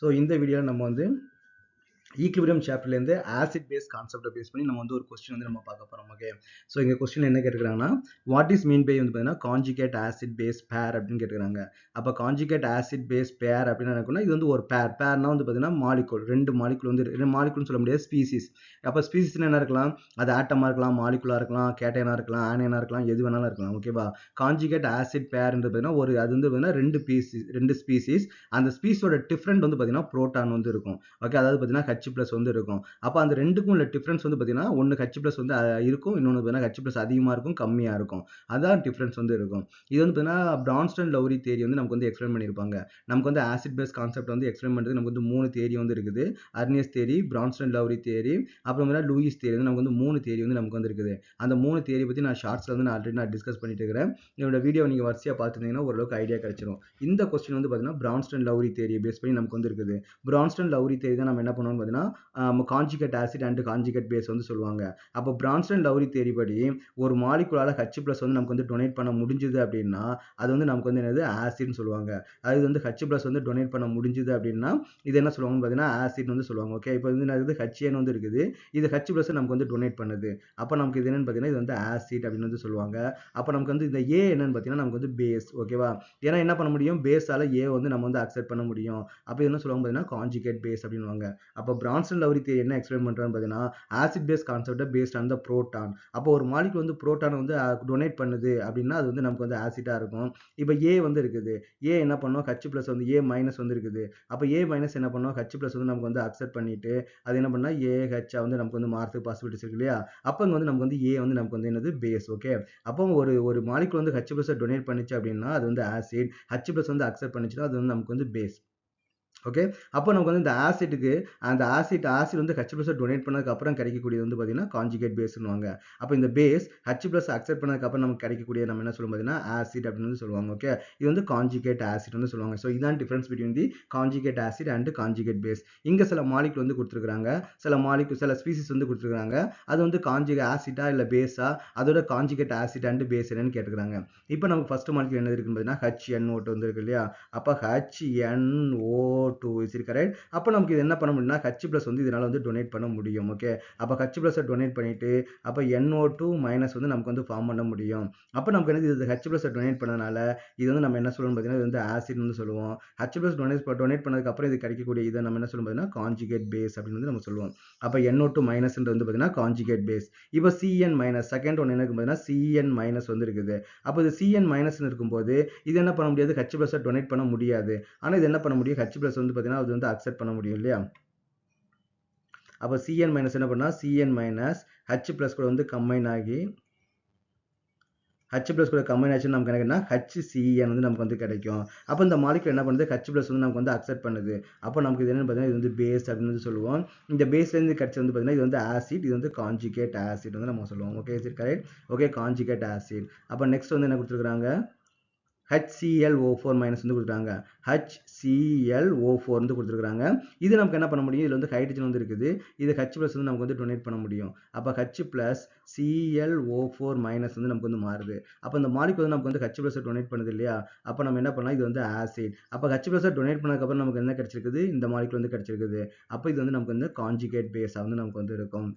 So இந்த வீடியோவில் நம்ம வந்து ஈக்குலிபிரியம் சாப்டர்லேருந்து ஆசிட் பேஸ் கான்செப்டை பேஸ் பண்ணி நம்ம வந்து ஒரு கொஸ்டின் வந்து நம்ம பார்க்க போகிறோம். ஓகே, ஸோ இங்கே கொஸ்டின் என்ன கேட்டுக்கிறாங்கன்னா, வாட் இஸ் மீன் பை வந்து பார்த்தீங்கன்னா கான்ஜுகேட் ஆசிட் பேஸ் பேர் அப்படின்னு கேட்டுக்கிறாங்க. அப்போ கான்ஜுகேட் ஆசிட் பேஸ் பேர் அப்படின்னு நினைக்கணும். இது வந்து ஒரு பேர்னா வந்து பார்த்தீங்கன்னா மாலிகூல், ரெண்டு மாலிகூல் வந்து மாலிகூல்னு சொல்ல முடியாது, ஸ்பீசிஸ். அப்போ ஸ்பீசிஸ்னு என்ன இருக்கலாம், அது ஆட்டமாக இருக்கலாம், மாலிகுலாக இருக்கலாம், கேட்டைனாக இருக்கலாம், ஆனியனாக இருக்கலாம், எது வேணாலும் இருக்கலாம். ஓகேவா, கான்ஜுகேட் ஆசிட் பேர்ன்றது பார்த்தீங்கன்னா அது வந்து பார்த்தீங்கன்னா ரெண்டு ஸ்பீசிஸ். அந்த ஸ்பீஸோட டிஃப்ரெண்ட் வந்து பார்த்தீங்கன்னா புரோட்டான் வந்து இருக்கும். ஓகே, அதாவது பார்த்தீங்கன்னா H+ வந்து இருக்கும். அப்போ அந்த ரெண்டுக்கும் உள்ள டிஃப்ரென்ஸ் வந்து பார்த்தீங்கன்னா ஒன்று H+ வந்து இருக்கும், இன்னொன்று பார்த்தீங்கன்னா H+ அதிகமாக இருக்கும், கம்மியாக இருக்கும். அதான் டிஃப்ரென்ஸ் வந்து இருக்கும். இது வந்து பார்த்தீங்கன்னா பிரான்ஸ்டன் லவ்ரி தேரி வந்து நமக்கு வந்து எக்ஸ்பிளைன் பண்ணியிருப்பாங்க. நமக்கு வந்து ஆசிட் பேஸ் கான்செப்ட் வந்து எக்ஸ்பிளைன் பண்ணுறது நமக்கு வந்து 3 தேரி வந்து இருக்குது. அர்னியஸ் தேரி, பிரான்ஸ்டன் லவ்ரி தேரி, அப்புறம் லூயிஸ் தேரி வந்து நமக்கு வந்து 3 தேரி வந்து நமக்கு வந்து இருக்குது. அந்த 3 தேரி பற்றி நான் ஷார்ட்ஸில் வந்து ஆல்ரெடி டிஸ்கஸ் பண்ணிட்டு இருக்கிறேன். என்னோட வீடியோ நீங்கள் வரிசையாக பார்த்துருந்தீங்கன்னா ஓரளவுக்கு ஐடியா கிடைச்சிடும். இந்த கொஸ்டின் வந்து பார்த்தீங்கன்னா பிரான்ஸ்டன் லவ்ரி தேரி பேஸ் பண்ணி நமக்கு வந்து இருக்குது. பிரான்ஸ்டன் லவ்ரி தேரி தான் நம்ம என்ன பண்ணுவோம்னு பார்த்தீங்கன்னா conjugate acid and conjugate base வந்து சொல்லுவாங்க. அப்போ பிரான்ஸ்டன் லவ்ரி தேரி படி ஒரு மாலிகுலால H+ வந்து நமக்கு வந்து டொனேட் பண்ண முடிஞ்சுது அப்படின்னா அது வந்து நமக்கு வந்து என்னது ஆசிட்னு சொல்லுவாங்க. அது வந்து H+ வந்து டொனேட் பண்ண முடிஞ்சுது அப்படின்னா இது என்ன சொல்லுவாங்கன்னு பார்த்தீங்கன்னா ஆசிட்னு வந்து சொல்லுவாங்க. ஓகே, இப்போ வந்து என்னது HN வந்து இருக்குது, இது H+ நமக்கு வந்து டொனேட் பண்ணுது. அப்போ நமக்கு இது என்னன்னு பார்த்தீங்கன்னா இது வந்து ஆசிட் அப்படின்னு வந்து சொல்லுவாங்க. அப்போ நமக்கு வந்து இந்த ஏ என்னன்னு பார்த்தீங்கன்னா நமக்கு வந்து பேஸ். ஓகேவா, ஏன்னா என்ன பண்ண முடியும், பேஸால ஏ வந்து நம்ம வந்து அக்செப்ட் பண்ண முடியும். அப்போ என்ன சொல்லுவாங்க பார்த்தீங்கன்னா கான்ஜுகேட் பேஸ் அப்படின்வாங்க. அப்போ பிரான்ஸ்டன் லவ்ரி தேரி என்ன எக்ஸ்பிளைன் பண்றான்னு பார்த்தீங்கன்னா acid base concept based on the proton. அப்போ ஒரு மாலிகுல் வந்து புரோட்டான் வந்து டொனேட் பண்ணுது அப்படின்னா அது வந்து நமக்கு வந்து ஆசிட்டா இருக்கும். இப்போ ஏ வந்து இருக்குது, ஏ என்ன பண்ணும் H+ வந்து A- வந்து இருக்குது. அப்போ A- என்ன பண்ணும் H+ வந்து நமக்கு வந்து அக்செப்ட் பண்ணிட்டு அது என்ன பண்ணா AH வந்து நமக்கு வந்து மாறதுக்கு பாசிபிலிட்டிஸ் இருக்கு இல்லையா. அப்போ வந்து நமக்கு வந்து ஏ வந்து நமக்கு வந்து என்னது பேஸ். ஓகே, அப்போ ஒரு மாலிகுல் வந்து H+ டொனேட் பண்ணிச்சு அப்படின்னா அது வந்து ஆசிட், H+ வந்து அக்செப்ட் பண்ணிச்சுன்னா அது வந்து நமக்கு வந்து பேஸ். ஓகே, அப்போ நமக்கு வந்து இந்த ஆசிட்டுக்கு அந்த ஆசிட் வந்து H+ டொனேட் பண்ணதுக்கு அப்புறம் கிடைக்கக்கூடியது வந்து பார்த்தீங்கன்னா கான்ஜுகேட் பேஸ்னுவாங்க. அப்போ இந்த பேஸ் H+ அக்செப்ட் பண்ணதுக்கு அப்புறம் நமக்கு கிடைக்கக்கூடிய நம்ம என்ன சொல்லுவோம் பார்த்தீங்கன்னா ஆசிட் அப்படின்னு வந்து சொல்லுவாங்க. ஓகே, இது வந்து கான்ஜுகேட் ஆசிட் வந்து சொல்லுவாங்க. ஸோ இதான் difference between the conjugate acid and conjugate base. இங்கே சில மாலிகுல் வந்து கொடுத்துருக்காங்க, சில ஸ்பீசிஸ் வந்து கொடுத்துருக்காங்க. அது வந்து கான்ஜுகேட் ஆசிட்டா இல்லை பேஸா, அதோட கான்ஜுகேட் ஆசிட் அண்ட் பேஸ் என்னன்னு கேட்டுக்கிறாங்க. இப்போ நமக்கு ஃபர்ஸ்ட் மாலிகுல் என்ன இருக்குன்னு பார்த்தீங்கன்னா HNO2 வந்து இருக்கு இல்லையா. அப்போ HNO2 is it correct? அப்போ நமக்கு இது என்ன பண்ண முடியும்னா H+ வந்து இதனால வந்து டொனேட் பண்ண முடியும். ஓகே, அப்போ H+ டொனேட் பண்ணிட்டு அப்போ NO2- வந்து நமக்கு வந்து ஃபார்ம் பண்ண முடியும். அப்போ நமக்கு என்னது இது H+ டொனேட் பண்ணனால இது வந்து நம்ம என்ன சொல்லுவோம் பார்த்தீங்கன்னா இது வந்து ஆசிட் வந்து சொல்லுவோம். H+ டொனேட் பண்ணதுக்கு அப்புறம் இது கிடைக்கக்கூடிய இதை நம்ம என்ன சொல்லுவோம் பார்த்தீங்கன்னா கான்ஜுகேட் பேஸ் அப்படின்னு வந்து நம்ம சொல்லுவோம். அப்போ NO2- வந்து பார்த்தீங்கன்னா கான்ஜுகேட் பேஸ். இப்போ CN- செகண்ட் ஒன் என்ன இருக்கு பார்த்தீங்கன்னா CN- வந்து இருக்குது. அப்போ இது CN- இருக்கும்போது இது என்ன பண்ண முடியாது, H+ டொனேட் பண்ண முடியாது. ஆனா இது என்ன பண்ண முடியும், H+ வந்து பார்த்தீங்கன்னா அது வந்து அக்செப்ட் பண்ண முடியும் இல்லையா. அப்போ CN- என்ன பண்ணா CN- H+ கூட வந்து கம்பைன் ஆகி H+ கூட கம்பைன் ஆச்சு நமக்கு என்ன HCN வந்து நமக்கு வந்து கிடைக்கும். அப்போ இந்த மாலிகுல் என்ன பண்ணுது, H+ வந்து நமக்கு வந்து அக்செப்ட் பண்ணுது. அப்போ நமக்கு இது என்னன்னு பார்த்தீங்கன்னா இது வந்து பேஸ் அப்படின்னு வந்து சொல்லுவோம். இந்த பேஸ்லேருந்து கிடைச்சது வந்து பார்த்தீங்கன்னா இது வந்து ஆசிட், இது வந்து கான்ஜுகேட் ஆசிட் வந்து நம்ம சொல்லுவோம். Okay, is it correct? Okay, conjugate acid. அப்போ நெக்ஸ்ட் வந்து என்ன கொடுத்துருக்காங்க, HClO4- வந்து கொடுத்துருக்காங்க. HClO4 வந்து கொடுத்துருக்காங்க. இது நமக்கு என்ன பண்ண முடியும், இதில் வந்து ஹைட்ரஜன் வந்து இருக்குது, இது H+ வந்து நமக்கு வந்து டொனேட் பண்ண முடியும். அப்போ H+ClO4- வந்து நமக்கு வந்து மாறுது. அப்போ இந்த மாலிகுல் வந்து நமக்கு வந்து H+ டொனேட் பண்ணுது இல்லையா. அப்போ நம்ம என்ன பண்ணலாம், இது வந்து ஆசிட். அப்போ H+ டொனேட் பண்ணதுக்கப்புறம் நமக்கு என்ன கிடைச்சிருக்குது, இந்த மாலிகுல் வந்து கிடைச்சிருக்குது. அப்போ இது வந்து நமக்கு வந்து கான்ஜுகேட் பேஸாக வந்து நமக்கு வந்து இருக்கும்.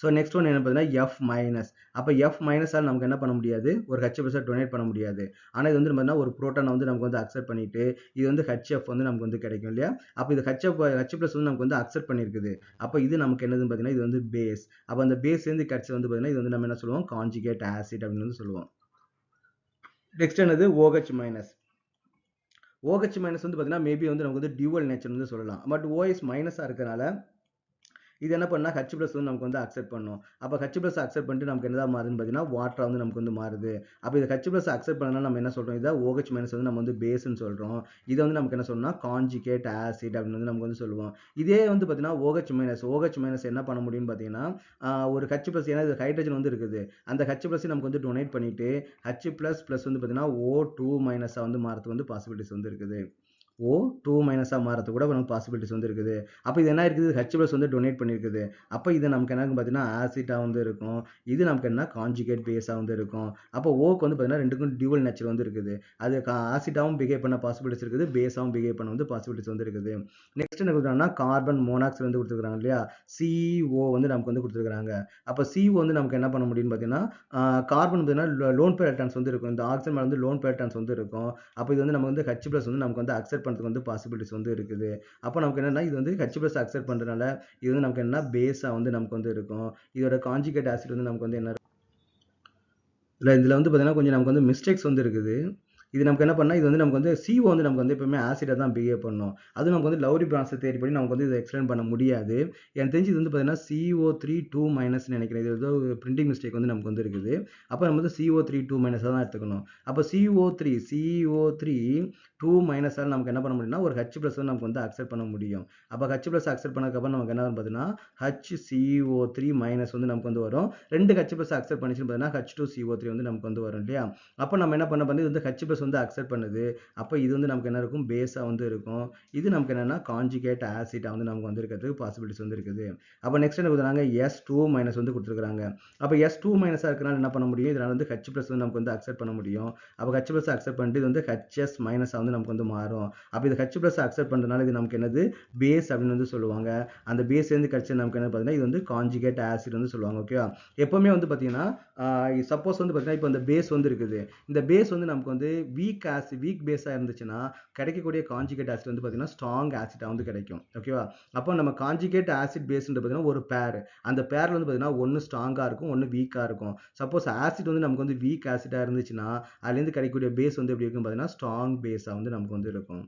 ஸோ நெக்ஸ்ட் ஒன் என்ன பார்த்தீங்கன்னா F-. அப்போ F-ஆல் நமக்கு என்ன பண்ண முடியாது, ஒரு H+ டொனேட் பண்ண முடியாது. ஆனால் இது வந்து பார்த்தீங்கன்னா ஒரு புரோட்டானை வந்து நமக்கு வந்து அக்செப்ட் பண்ணிட்டு இது வந்து HF வந்து நமக்கு வந்து கிடைக்கும் இல்லையா. அப்போ இது H+ வந்து நமக்கு வந்து அக்செப்ட் பண்ணியிருக்குது. அப்போ இது நமக்கு என்னதுன்னு பார்த்தீங்கன்னா இது வந்து பேஸ். அப்போ அந்த பேஸ்லேருந்து கிடைச்சது வந்து பார்த்தீங்கன்னா இது வந்து நம்ம என்ன சொல்லுவோம், கான்ஜுகேட் ஆசிட் அப்படின்னு வந்து சொல்லுவோம். நெக்ஸ்ட் என்னது OH-. OH- வந்து பார்த்தீங்கன்னா மேபி வந்து நமக்கு வந்து டியூவல் நேச்சர் வந்து சொல்லலாம். பட் OH- இருக்கிறனால இது என்ன பண்ணா H+ வந்து நமக்கு வந்து அக்செப்ட் பண்ணும். அப்போ H+ அக்செப்ட் பண்ணிட்டு நமக்கு என்னதான் மாறுதுன்னு பார்த்தீங்கன்னா வாட்டரா வந்து நமக்கு வந்து மாறுது. அப்போ இது H+ அக்செப்ட் பண்ணனா நம்ம என்ன சொல்றோம், இதை OH- வந்து நம்ம வந்து பேஸ்ன்னு சொல்றோம். இதை வந்து நமக்கு என்ன சொல்லணும்னா கான்ஜுகேட் ஆசிட் அப்படின்னு வந்து நமக்கு வந்து சொல்லுவோம். இதே வந்து பார்த்தீங்கன்னா OH- என்ன பண்ண முடியும்னு பார்த்தீங்கன்னா ஒரு H+, ஏன்னா இது ஹைட்ரஜன் வந்து இருக்குது, அந்த H+ நமக்கு வந்து டொனேட் பண்ணிட்டு H++ வந்து பார்த்தீங்கன்னா O2- வந்து மாறதுக்கு வந்து பாசிபிலிட்டிஸ் வந்து இருக்குது. ஓ 2 மைனஸாக மாறது கூட நமக்கு பாசிபிலிட்டிஸ் வந்து இருக்குது. அப்போ இது என்ன இருக்குது, ஹெச் ப்ளஸ் வந்து டொனேட் பண்ணியிருக்குது. அப்போ இது நமக்கு என்ன பார்த்தீங்கன்னா ஆசிட்டாக வந்து இருக்கும். இது நமக்கு என்ன கான்ஜுகேட் பேஸாக வந்து இருக்கும். அப்போ ஓக்கு வந்து பார்த்தீங்கன்னா ரெண்டுக்கும் டியூவல் நேச்சர் வந்து இருக்குது. அது ஆசிட்டாகவும் பிஹேவ் பண்ண பாசிபிலிட்டிஸ் இருக்குது, பேஸாகவும் பிஹேவ் பண்ண வந்து பாசிபிலிட்டிஸ் வந்து இருக்குது. நெக்ஸ்ட் என்ன கொடுக்குறாங்கன்னா கார்பன் மோனாக்சைடு வந்து கொடுத்துருக்காங்க இல்லையா, CO வந்து நமக்கு வந்து கொடுத்துருக்காங்க. அப்போ CO வந்து நமக்கு என்ன பண்ண முடியும்னு பார்த்தீங்கன்னா கார்பன் பார்த்தீங்கன்னா லோன் பேர் எலக்ட்ரான்ஸ் வந்து இருக்கும். இந்த ஆக்சிஜன் மேலே வந்து லோன் பேர் எலக்ட்ரான்ஸ் வந்து இருக்கும். அப்போ இது வந்து நம்ம வந்து H+ வந்து நமக்கு வந்து அக்செப்ட் பண்ணுறதுக்கு வந்து பாசிபிலிட்டிஸ் வந்து இருக்குது. அப்போ நமக்கு என்னன்னா இது வந்து H+ அக்செப்ட் பண்ணுறதுனால இது வந்து நமக்கு என்ன பேஸாக வந்து நமக்கு வந்து இருக்கும். இதோட கான்ஜுகேட் ஆசிட் வந்து நமக்கு வந்து என்ன இல்லை இதில் வந்து பார்த்தீங்கன்னா கொஞ்சம் நமக்கு வந்து மிஸ்டேக்ஸ் வந்து இருக்குது. இது நமக்கு என்ன பண்ணால் இது வந்து நமக்கு வந்து CO வந்து நமக்கு வந்து எப்பவுமே ஆசிடாக தான் பிஹேவ் பண்ணும். அதுவும் நமக்கு வந்து லவ்ரி பிரான்ஸை தேடி பண்ணி நமக்கு வந்து இதை எக்ஸ்பிளைன் பண்ண முடியாது. எனக்கு தெரிஞ்சு இது வந்து பார்த்தீங்கன்னா CO3 2- நினைக்கிறேன். இது ஏதோ பிரிண்டிங் மிஸ்டேக் வந்து நமக்கு வந்து இருக்குது. அப்போ நம்ம வந்து CO3 2- தான் எடுத்துக்கணும். அப்போ CO3 2- நமக்கு என்ன பண்ண முடியும்னா ஒரு H+ வந்து நமக்கு வந்து அக்செப்ட் பண்ண முடியும். அப்போ H+ அக்செப்ட் பண்ணதுக்கப்புறம் நமக்கு என்ன பார்த்தீங்கன்னா HCO3- வந்து நமக்கு வந்து வரும். ரெண்டு H+ அக்செப்ட் பண்ணிச்சுன்னு பார்த்தீங்கன்னா H2CO3 வந்து நமக்கு வந்து வரும் இல்லையா. அப்போ நம்ம என்ன பண்ண இது வந்து H+ வந்து அக்செப்ட் பண்ணுது. அப்போ இது வந்து நமக்கு என்ன இருக்கும், பேஸாக வந்து இருக்கும். இது நமக்கு என்னன்னா கான்ஜுகேட் ஆசிட்டாக வந்து நமக்கு வந்து இருக்கிறதுக்கு பாசிபிலிட்டிஸ் வந்து இருக்குது. அப்போ நெக்ஸ்ட் என்ன கொடுக்குறாங்க, S2- வந்து கொடுத்துருக்காங்க. அப்போ S2- இருக்கிறனால என்ன பண்ண முடியும், இதனால வந்து H+ வந்து நமக்கு வந்து அக்செப்ட் பண்ண முடியும். அப்போ H+ அக்செப்ட் பண்ணிட்டு இது வந்து HS- வந்து நமக்கு வந்து மாறும். அப்போ இது H+ அக்செப்ட் பண்ணுறதுனால இது நமக்கு என்னது பேஸ் அப்படின்னு வந்து சொல்லுவாங்க. அந்த பேஸ் சேர்ந்து கிடைச்சது நமக்கு என்ன பார்த்தீங்கன்னா இது வந்து கான்ஜுகேட் ஆசிட் வந்து சொல்லுவாங்க. ஓகேவா. எப்பவுமே வந்து பார்த்தீங்கன்னா சப்போஸ் வந்து பார்த்தீங்கன்னா இப்போ இந்த பேஸ் வந்து இருக்குது. இந்த பேஸ் வந்து நமக்கு வந்து வீக் பேஸாக இருந்துச்சுன்னா கிடைக்கக்கூடிய கான்ஜுகேட் ஆசிட் வந்து பார்த்தீங்கன்னா ஸ்ட்ராங் ஆசிட்டாக வந்து கிடைக்கும். ஓகேவா. அப்போ நம்ம கான்ஜுகேட் ஆசிட் பேஸ்ன்றது பார்த்தீங்கன்னா ஒரு பேர். அந்த பேரில் வந்து பார்த்தீங்கன்னா ஒன்று ஸ்ட்ராங்காக இருக்கும், ஒன்று வீக்காக இருக்கும். சப்போஸ் ஆசிட் வந்து நமக்கு வந்து வீக் ஆசிட்டாக இருந்துச்சுன்னா அதுலேருந்து கிடைக்கக்கூடிய பேஸ் வந்து எப்படி இருக்கும் பார்த்தீங்கன்னா ஸ்ட்ராங் பேஸாக வந்து நமக்கு வந்து இருக்கும்.